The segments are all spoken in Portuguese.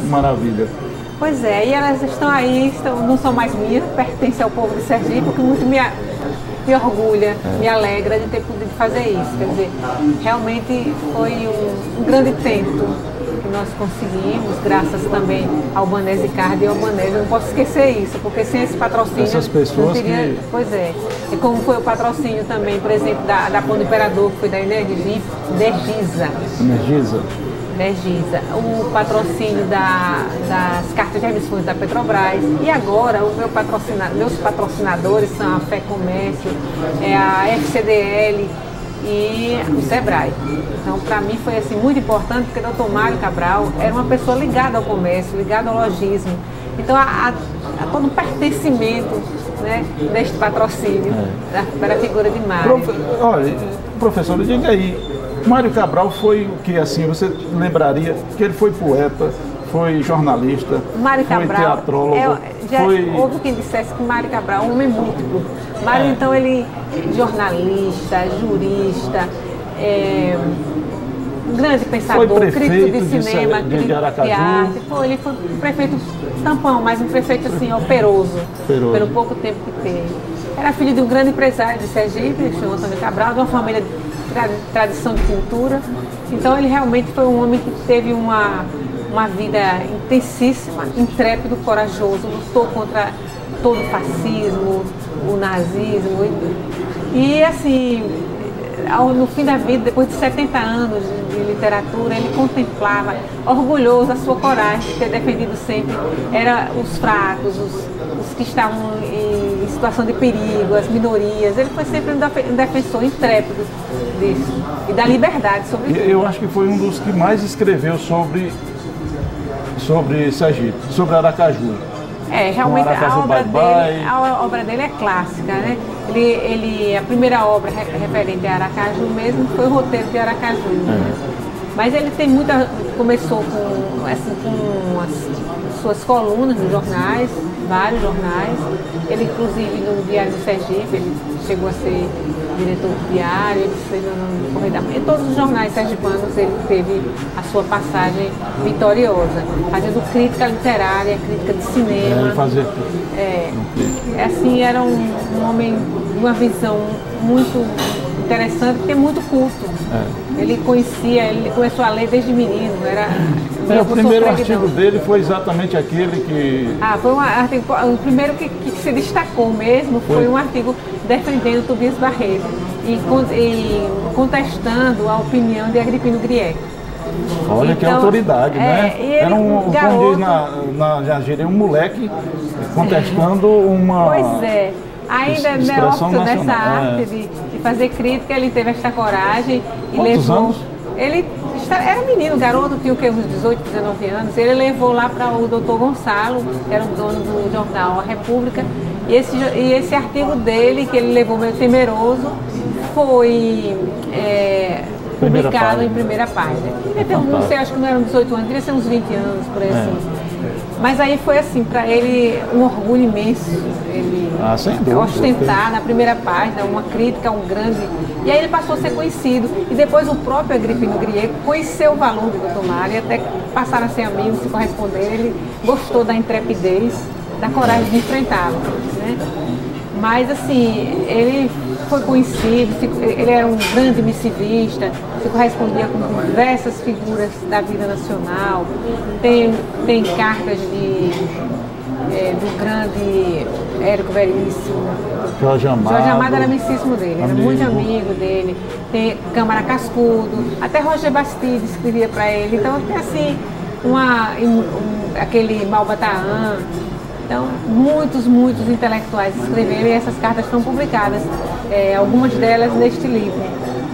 Maravilha. Pois é, e elas estão aí, não são mais minhas, pertencem ao povo de Sergipe, porque muito me orgulha, me alegra de ter podido fazer isso. Quer dizer, realmente foi um grande tento que nós conseguimos, graças também ao Banese Card e ao Banese. Eu não posso esquecer isso, porque sem esse patrocínio... Essas pessoas não teria, que... Pois é. E como foi o patrocínio também, por exemplo, da Pão do Imperador, que foi da Energisa. Energisa, o patrocínio das cartas de emissões da Petrobras, e agora meus patrocinadores são a Fé Comércio, a FCDL e o Sebrae. Então, para mim foi assim, muito importante, porque o Dr. Mário Cabral era uma pessoa ligada ao comércio, ligada ao lojismo. Então, há todo um pertencimento, né, deste patrocínio para a figura de Mário. Olha, professora, diga aí, Mário Cabral foi o que, assim, você lembraria que ele foi poeta, foi jornalista, Mário foi Cabral, teatrólogo, houve quem dissesse que Mário Cabral é um homem múltiplo. Mário, então, ele é jornalista, jurista, um grande pensador, crítico de cinema, crítico de arte. Ele foi um prefeito tampão, mas um prefeito assim, operoso, pelo pouco tempo que teve. Era filho de um grande empresário de Sergipe, chamado Antônio Cabral, de uma família de tradição de cultura. Então ele realmente foi um homem que teve uma vida intensíssima, intrépido, corajoso, lutou contra todo o fascismo, o nazismo. E assim, no fim da vida, depois de 70 anos de literatura, ele contemplava, orgulhoso da sua coragem de ter defendido sempre os fracos, os que estavam em situação de perigo, as minorias. Ele foi sempre um defensor intrépido disso e da liberdade, sobretudo. Eu acho que foi um dos que mais escreveu sobre Sergipe, sobre Aracaju. Realmente a obra dele é clássica, né? A primeira obra referente a Aracaju mesmo foi o roteiro de Aracaju. Né? Mas ele tem começou com as suas colunas nos jornais, vários jornais. Ele, inclusive, no Diário do Sergipe, ele chegou a ser diretor do Diário, ele fez no Correio da Manhã. Em todos os jornais sergipanos ele teve a sua passagem vitoriosa, fazendo crítica literária, crítica de cinema. Assim, era um homem de uma visão muito interessante, porque é muito culto. Ele começou a ler desde menino. O primeiro artigo dele foi exatamente aquele que... foi um artigo, o primeiro que se destacou mesmo foi um artigo defendendo Tobias Barreto e contestando a opinião de Agripino Grieg. Olha, então, que autoridade, né? Era como diz na gíria, um moleque contestando uma... Pois é. Ainda nessa arte de fazer crítica, ele teve esta coragem e levou... anos? Ele era menino, garoto, tinha uns 18, 19 anos. Ele levou lá para o Dr. Gonçalo, que era o dono do jornal A República, e esse artigo dele, que ele levou meio temeroso, foi publicado em primeira página. Não sei, acho que não eram 18 anos, devia ser uns 20 anos, por aí assim. Mas aí foi assim, para ele um orgulho imenso, ele ostentar na primeira página uma crítica a um grande... E aí ele passou a ser conhecido, e depois o próprio Agripino Grieg conheceu o valor do Dr. Mário, e até passaram a ser amigos, se corresponderam. Ele gostou da intrepidez, da coragem de enfrentá-lo, né? Mas assim, ele foi conhecido, ele era um grande missivista, se correspondia com diversas figuras da vida nacional. Tem cartas do grande Érico Veríssimo. Jorge Amado era amicíssimo dele, era muito amigo dele. Tem Câmara Cascudo, até Roger Bastide escrevia para ele. Então tem assim, aquele Malbataan. Então, muitos intelectuais escreveram e essas cartas estão publicadas, algumas delas neste livro,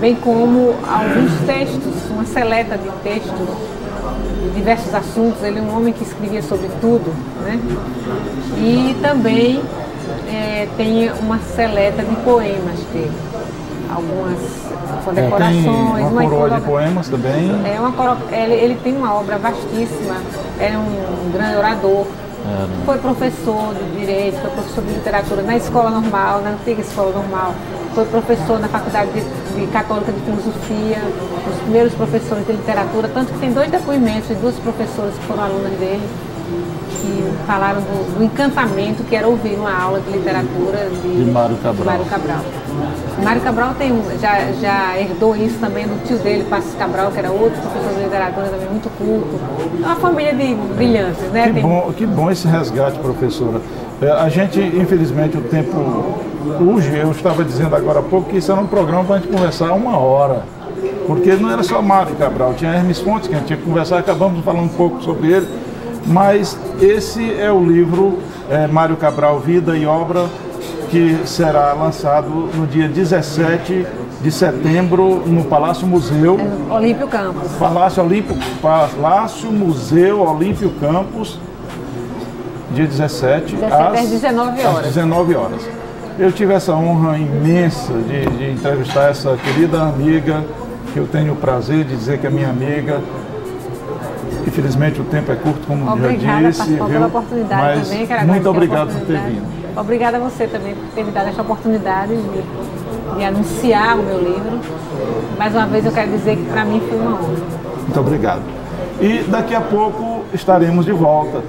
bem como alguns textos, uma seleta de textos de diversos assuntos. Ele é um homem que escrevia sobre tudo, né? E também tem uma seleta de poemas dele, algumas condecorações. Uma coroa de poemas também. Ele tem uma obra vastíssima, é um grande orador. Foi professor de Direito, foi professor de Literatura na Escola Normal, na antiga Escola Normal. Foi professor na Faculdade de Católica de Filosofia, os primeiros professores de Literatura, tanto que tem 2 depoimentos de 2 professoras que foram alunas dele, que falaram do encantamento que era ouvir uma aula de literatura de Mário Cabral. Mário Cabral já herdou isso também do tio dele, Passos Cabral, que era outro professor de literatura também muito culto. É uma família de brilhantes, né? Que bom esse resgate, professora. A gente, infelizmente, o tempo urge. Eu estava dizendo agora há pouco que isso era um programa para a gente conversar 1 hora. Porque não era só Mário Cabral, tinha Hermes Fontes que a gente tinha que conversar, acabamos falando um pouco sobre ele. Mas esse é o livro Mário Cabral, Vida e Obra, que será lançado no dia 17 de setembro no Palácio Museu. Olímpio Campos. Palácio Museu Olímpio Campos, dia 17 às 19 horas. Às 19 horas. Eu tive essa honra imensa de entrevistar essa querida amiga, que eu tenho o prazer de dizer que é minha amiga. Infelizmente o tempo é curto, como já disse, pela oportunidade. Mas também, quero muito obrigado por ter vindo. Obrigada a você também por ter me dado essa oportunidade de anunciar o meu livro. Mais uma vez eu quero dizer que para mim foi uma honra. Muito obrigado. E daqui a pouco estaremos de volta.